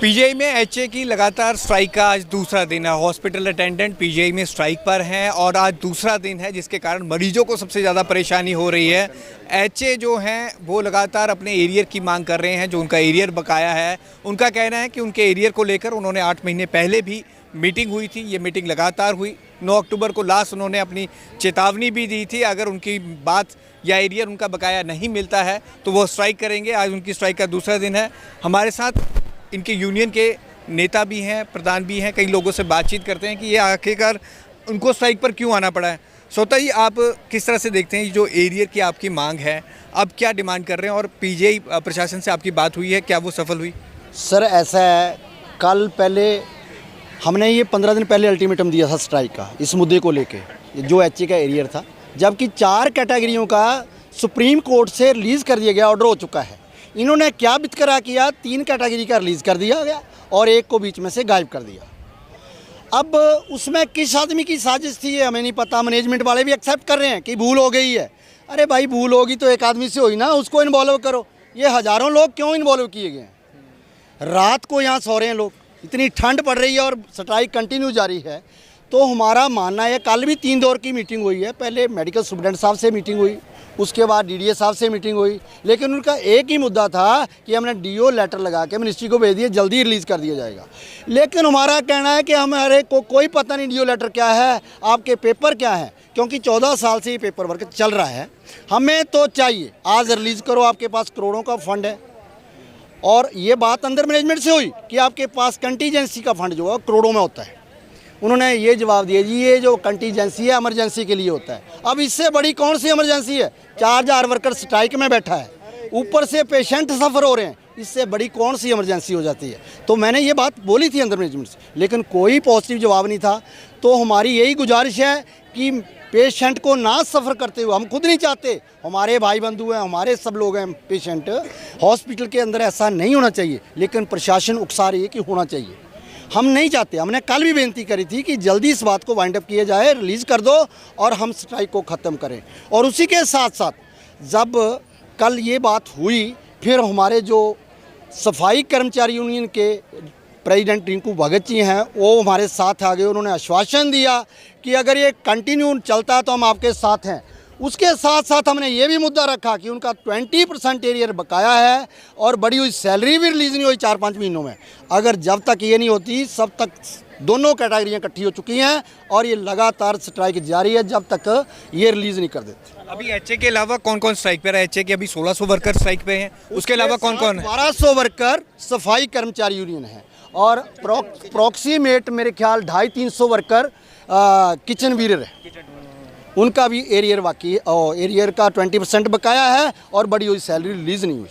PGI में HA की लगातार स्ट्राइक का आज दूसरा दिन है। हॉस्पिटल अटेंडेंट पीजीआई में स्ट्राइक पर हैं और आज दूसरा दिन है, जिसके कारण मरीजों को सबसे ज़्यादा परेशानी हो रही है। एचए जो हैं वो लगातार अपने एरियर की मांग कर रहे हैं, जो उनका एरियर बकाया है। उनका कहना है कि उनके एरियर को लेकर उन्होंने 8 महीने पहले भी मीटिंग हुई थी, ये मीटिंग लगातार हुई। 9 अक्टूबर को लास्ट उन्होंने अपनी चेतावनी भी दी थी, अगर उनकी बात या एरियर उनका बकाया नहीं मिलता है तो वो स्ट्राइक करेंगे। आज उनकी स्ट्राइक का दूसरा दिन है। हमारे साथ इनके यूनियन के नेता भी हैं, प्रधान भी हैं। कई लोगों से बातचीत करते हैं कि ये आखिरकार उनको स्ट्राइक पर क्यों आना पड़ा है। सोता ही आप किस तरह से देखते हैं जो एरियर की आपकी मांग है, अब क्या डिमांड कर रहे हैं और पीजीआई प्रशासन से आपकी बात हुई है, क्या वो सफल हुई? सर ऐसा है, कल पहले हमने ये 15 दिन पहले अल्टीमेटम दिया था स्ट्राइक का इस मुद्दे को लेके, जो एचए का एरियर था, जबकि 4 कैटेगरियों का सुप्रीम कोर्ट से रिलीज़ कर दिया गया, ऑर्डर हो चुका है। इन्होंने क्या बितकरा किया, 3 कैटेगरी का रिलीज़ कर दिया गया और एक को बीच में से गायब कर दिया। अब उसमें किस आदमी की साजिश थी ये हमें नहीं पता। मैनेजमेंट वाले भी एक्सेप्ट कर रहे हैं कि भूल हो गई है। अरे भाई, भूल होगी तो एक आदमी से हुई ना, उसको इन्वॉल्व करो। ये हज़ारों लोग क्यों इन्वॉल्व किए गए हैं? रात को यहाँ सो रहे हैं लोग, इतनी ठंड पड़ रही है और स्ट्राइक कंटिन्यू जारी है। तो हमारा मानना है, कल भी 3 दौर की मीटिंग हुई है। पहले मेडिकल सुप्रिटेंडेंट साहब से मीटिंग हुई, उसके बाद डीडीए साहब से मीटिंग हुई, लेकिन उनका एक ही मुद्दा था कि हमने डीओ लेटर लगा के मिनिस्ट्री को भेज दिए, जल्दी रिलीज़ कर दिया जाएगा। लेकिन हमारा कहना है कि हमारे को कोई पता नहीं डीओ लेटर क्या है, आपके पेपर क्या है, क्योंकि 14 साल से ये पेपर वर्क चल रहा है। हमें तो चाहिए आज रिलीज़ करो, आपके पास करोड़ों का फंड है। और ये बात अंदर मैनेजमेंट से हुई कि आपके पास कंटीजेंसी का फंड जो है करोड़ों में होता है। उन्होंने ये जवाब दिया, जी ये जो कंटीजेंसी है इमरजेंसी के लिए होता है। अब इससे बड़ी कौन सी इमरजेंसी है? 4000 वर्कर स्ट्राइक में बैठा है, ऊपर से पेशेंट सफ़र हो रहे हैं, इससे बड़ी कौन सी इमरजेंसी हो जाती है? तो मैंने ये बात बोली थी अंदर मैनेजमेंट से, लेकिन कोई पॉजिटिव जवाब नहीं था। तो हमारी यही गुजारिश है कि पेशेंट को ना सफ़र करते हुए, हम खुद नहीं चाहते, हमारे भाई बंधु हैं, हमारे सब लोग हैं पेशेंट, हॉस्पिटल के अंदर ऐसा नहीं होना चाहिए, लेकिन प्रशासन उकसा रही है कि होना चाहिए। हम नहीं चाहते। हमने कल भी बेनती करी थी कि जल्दी इस बात को वाइंड अप किया जाए, रिलीज़ कर दो और हम स्ट्राइक को ख़त्म करें। और उसी के साथ साथ जब कल ये बात हुई, फिर हमारे जो सफाई कर्मचारी यूनियन के प्रेसिडेंट रिंकू भगत जी हैं, वो हमारे साथ आ गए। उन्होंने आश्वासन दिया कि अगर ये कंटिन्यू चलता है तो हम आपके साथ हैं। उसके साथ साथ हमने ये भी मुद्दा रखा कि उनका 20% एरियर बकाया है और बढ़ी हुई सैलरी भी रिलीज़ नहीं हुई 4-5 महीनों में। अगर जब तक ये नहीं होती, सब तक दोनों कैटेगरियाँ इकट्ठी हो चुकी हैं और ये लगातार स्ट्राइक जारी है जब तक ये रिलीज़ नहीं कर देते। अभी एचए के अलावा कौन कौन स्ट्राइक पे है? एचए के अभी 1600 वर्कर स्ट्राइक पे हैं, उसके अलावा कौन कौन है? 1200 वर्कर सफाई कर्मचारी यूनियन है और प्रॉक्सीमेट मेरे ख्याल 250-300 वर्कर किचन वीरर है, उनका भी एरियर बाकी है और एरियर का 20% बकाया है और बड़ी हुई सैलरी रिलीज़ नहीं हुई।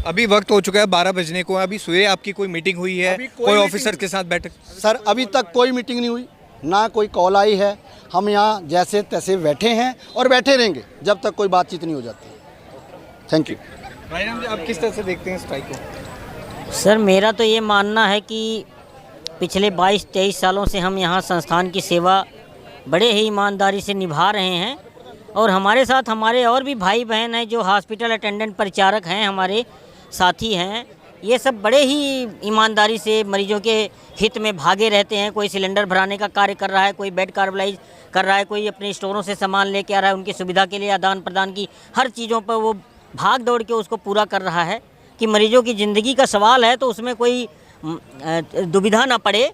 अभी वक्त हो चुका है, 12 बजने को। अभी सुबह आपकी कोई मीटिंग हुई है, कोई ऑफिसर के साथ बैठक? सर अभी तक कोई मीटिंग नहीं हुई, ना कोई कॉल आई है। हम यहाँ जैसे तैसे बैठे हैं और बैठे रहेंगे जब तक कोई बातचीत नहीं हो जाती। Thank you. भाई जी, आप किस तरह से देखते हैं स्ट्राइक को? सर मेरा तो ये मानना है कि पिछले 22-23 सालों से हम यहाँ संस्थान की सेवा बड़े ही ईमानदारी से निभा रहे हैं और हमारे साथ हमारे और भी भाई बहन हैं जो हॉस्पिटल अटेंडेंट परिचारक हैं, हमारे साथी हैं। ये सब बड़े ही ईमानदारी से मरीजों के हित में भागे रहते हैं। कोई सिलेंडर भराने का कार्य कर रहा है, कोई बेड कार्बलाइज कर रहा है, कोई अपने स्टोरों से सामान लेके आ रहा है, उनकी सुविधा के लिए आदान प्रदान की हर चीज़ों पर वो भाग दौड़ के उसको पूरा कर रहा है कि मरीजों की ज़िंदगी का सवाल है तो उसमें कोई दुविधा ना पड़े।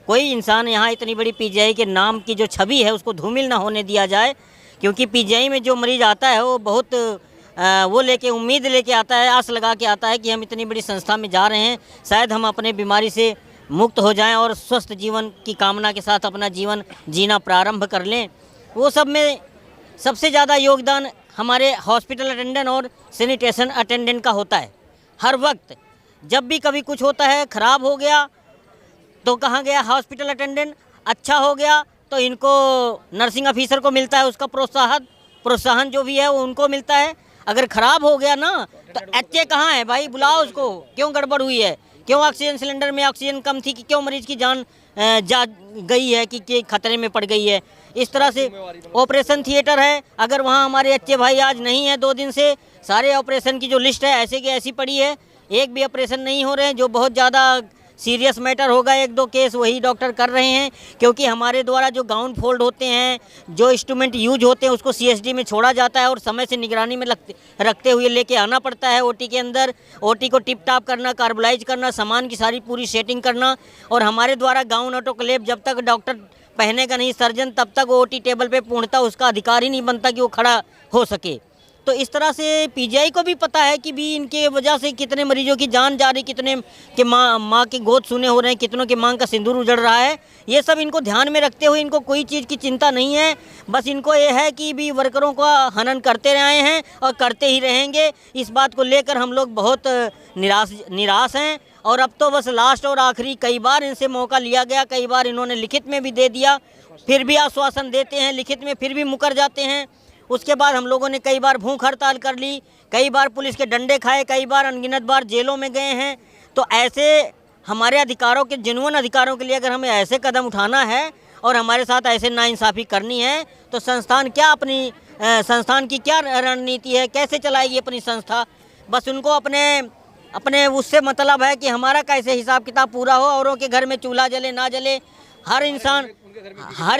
कोई इंसान यहाँ इतनी बड़ी पीजीआई के नाम की जो छवि है उसको धूमिल ना होने दिया जाए, क्योंकि पीजीआई में जो मरीज़ आता है वो बहुत वो लेके उम्मीद लेके आता है, आस लगा के आता है कि हम इतनी बड़ी संस्था में जा रहे हैं, शायद हम अपने बीमारी से मुक्त हो जाएं और स्वस्थ जीवन की कामना के साथ अपना जीवन जीना प्रारंभ कर लें। वो सब में सबसे ज़्यादा योगदान हमारे हॉस्पिटल अटेंडेंट और सैनिटेशन अटेंडेंट का होता है। हर वक्त जब भी कभी कुछ होता है, ख़राब हो गया तो कहाँ गया हॉस्पिटल अटेंडेंट, अच्छा हो गया तो इनको नर्सिंग ऑफिसर को मिलता है, उसका प्रोत्साहन जो भी है वो उनको मिलता है। अगर ख़राब हो गया ना तो एचए कहाँ है भाई, बुलाओ उसको, क्यों गड़बड़ हुई है, क्यों ऑक्सीजन सिलेंडर में ऑक्सीजन कम थी, कि क्यों मरीज़ की जान जा गई है कि खतरे में पड़ गई है। इस तरह से ऑपरेशन थिएटर है, अगर वहाँ हमारे एचए भाई आज नहीं है, 2 दिन से सारे ऑपरेशन की जो लिस्ट है ऐसे की ऐसी पड़ी है, एक भी ऑपरेशन नहीं हो रहे हैं, जो बहुत ज़्यादा सीरियस मैटर होगा 1-2 केस वही डॉक्टर कर रहे हैं, क्योंकि हमारे द्वारा जो गाउन फोल्ड होते हैं, जो इंस्ट्रूमेंट यूज होते हैं, उसको CSD में छोड़ा जाता है और समय से निगरानी में रखते हुए लेके आना पड़ता है OT के अंदर। OT को टिप टाप करना, कार्बलाइज करना, सामान की सारी पूरी सेटिंग करना, और हमारे द्वारा गाउन ऑटोक्लेव जब तक डॉक्टर पहनेगा नहीं सर्जन, तब तक वो OT टेबल पे पूर्णतः उसका अधिकार ही नहीं बनता कि वो खड़ा हो सके। तो इस तरह से PGI को भी पता है कि भी इनके वजह से कितने मरीजों की जान जा रही, कितने के माँ के गोद सूने हो रहे हैं, कितनों के मांग का सिंदूर उजड़ रहा है। ये सब इनको ध्यान में रखते हुए इनको कोई चीज़ की चिंता नहीं है। बस इनको ये है कि भी वर्करों का हनन करते रहे हैं और करते ही रहेंगे। इस बात को लेकर हम लोग बहुत निराश हैं। और अब तो बस लास्ट और आखिरी, कई बार इनसे मौका लिया गया, कई बार इन्होंने लिखित में भी दे दिया, फिर भी आश्वासन देते हैं लिखित में, फिर भी मुकर जाते हैं। उसके बाद हम लोगों ने कई बार भूख हड़ताल कर ली, कई बार पुलिस के डंडे खाए, कई बार अनगिनत बार जेलों में गए हैं। तो ऐसे हमारे अधिकारों के, जेन्युइन अधिकारों के लिए अगर हमें ऐसे कदम उठाना है और हमारे साथ ऐसे नाइंसाफ़ी करनी है, तो संस्थान संस्थान की क्या रणनीति है, कैसे चलाएगी अपनी संस्था? बस उनको अपने उससे मतलब है कि हमारा कैसे हिसाब किताब पूरा हो, औरों के घर में चूल्हा जले ना जले। हर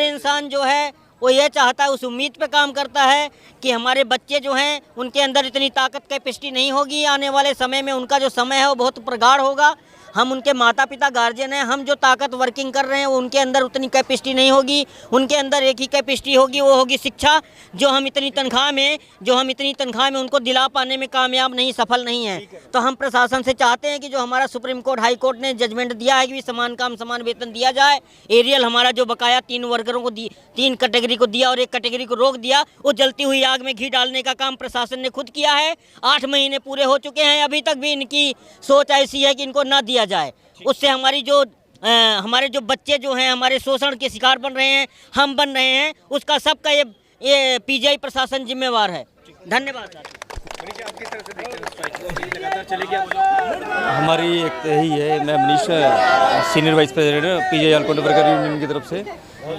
इंसान जो है वो ये चाहता है, उस उम्मीद पे काम करता है कि हमारे बच्चे जो हैं उनके अंदर इतनी ताकत कैपेसिटी नहीं होगी, आने वाले समय में उनका जो समय है वो बहुत प्रगाढ़ होगा। हम उनके माता पिता गार्जियन हैं, हम जो ताकत वर्किंग कर रहे हैं उनके अंदर उतनी कैपेसिटी नहीं होगी। उनके अंदर एक ही कैपेसिटी होगी, वो होगी शिक्षा, जो हम इतनी तनख्वाह में उनको दिला पाने में कामयाब नहीं, सफल नहीं है। तो हम प्रशासन से चाहते हैं कि जो हमारा सुप्रीम कोर्ट, हाई कोर्ट ने जजमेंट दिया है कि समान काम समान वेतन दिया जाए, एरियल हमारा जो बकाया 3 वर्करों को 3 कैटेगरी को दिया और 1 कैटेगरी को रोक दिया, वो जलती हुई आग में घी डालने का काम प्रशासन ने खुद किया है। 8 महीने पूरे हो चुके हैं, अभी तक भी इनकी सोच ऐसी है कि इनको ना दिया जाए। उससे हमारे जो बच्चे जो हैं हमारे शोषण के शिकार बन रहे हैं, हम बन रहे हैं, उसका सबका ये PGI प्रशासन जिम्मेवार है। धन्यवाद। हमारी एक यही है, मैं Manish, senior vice president PGI all counter worker union की तरफ से।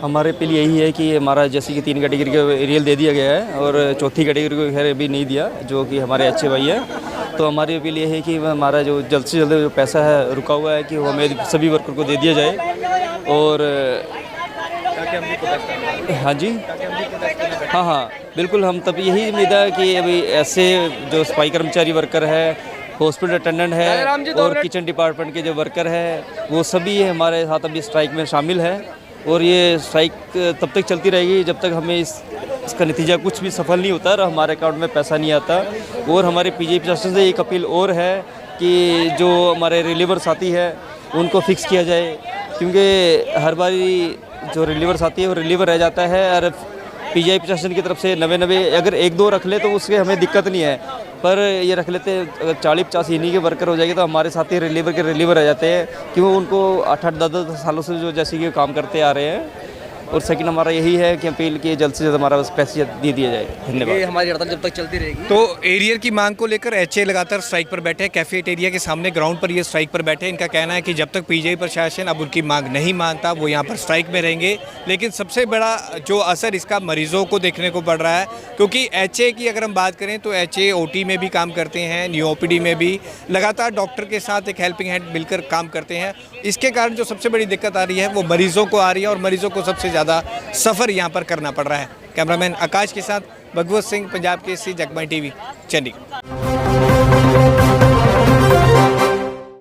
हमारे अपील यही है कि हमारा जैसे कि 3 कैटेगरी का एरियल दे दिया गया है और 4थी कैटेगरी को खैर अभी नहीं दिया, जो कि हमारे अच्छे भाई हैं। तो हमारी अपील ये है कि हमारा जो जल्द से जल्द जो पैसा है रुका हुआ है कि वो हमें सभी वर्कर को दे दिया जाए। और हाँ जी, हाँ बिल्कुल, हम तब यही उम्मीद है कि अभी ऐसे जो सफाई कर्मचारी वर्कर है, हॉस्पिटल अटेंडेंट है और किचन डिपार्टमेंट के जो वर्कर है, वो सभी हमारे साथ अभी स्ट्राइक में शामिल है। और ये स्ट्राइक तब तक चलती रहेगी जब तक हमें इसका नतीजा कुछ भी सफल नहीं होता और हमारे अकाउंट में पैसा नहीं आता। और हमारे PGI प्रशासन से एक अपील और है कि जो हमारे रिलीवर साथी है उनको फिक्स किया जाए, क्योंकि हर बारी जो रिलीवर साथी है वो रिलीवर रह जाता है। और PGI प्रशासन की तरफ से नवे अगर 1-2 रख ले तो उससे हमें दिक्कत नहीं है, पर ये रख लेते अगर 40-50 इन्हीं के वर्कर हो जाएंगे तो हमारे साथी रिलीवर रह जाते हैं, क्योंकि उनको 8-8, 10-10 सालों से जो जैसे कि काम करते आ रहे हैं। और सेकंड हमारा यही है कि अपील की जल्द से जल्द हमारा पैसे दे दिया जाए। धन्यवाद। ये हमारी हड़ताल जब तक चलती रहेगी। तो एरियर की मांग को लेकर HA लगातार स्ट्राइक पर बैठे हैं, कैफेटेरिया के सामने ग्राउंड पर ये स्ट्राइक पर बैठे हैं। इनका कहना है कि जब तक PGI प्रशासन अब उनकी मांग नहीं मानता वो यहाँ पर स्ट्राइक में रहेंगे। लेकिन सबसे बड़ा जो असर इसका मरीजों को देखने को पड़ रहा है, क्योंकि HA की अगर हम बात करें तो HA OT में भी काम करते हैं, न्यू OPD में भी लगातार डॉक्टर के साथ एक हेल्पिंग हैंड मिलकर काम करते हैं। इसके कारण जो सबसे बड़ी दिक्कत आ रही है वो मरीजों को आ रही है और मरीजों को सबसे ज़्यादा सफ़र यहाँ पर करना पड़ रहा है। कैमरामैन आकाश के साथ भगवत सिंह, पंजाब केसरी, जगबानी TV, चंडीगढ़।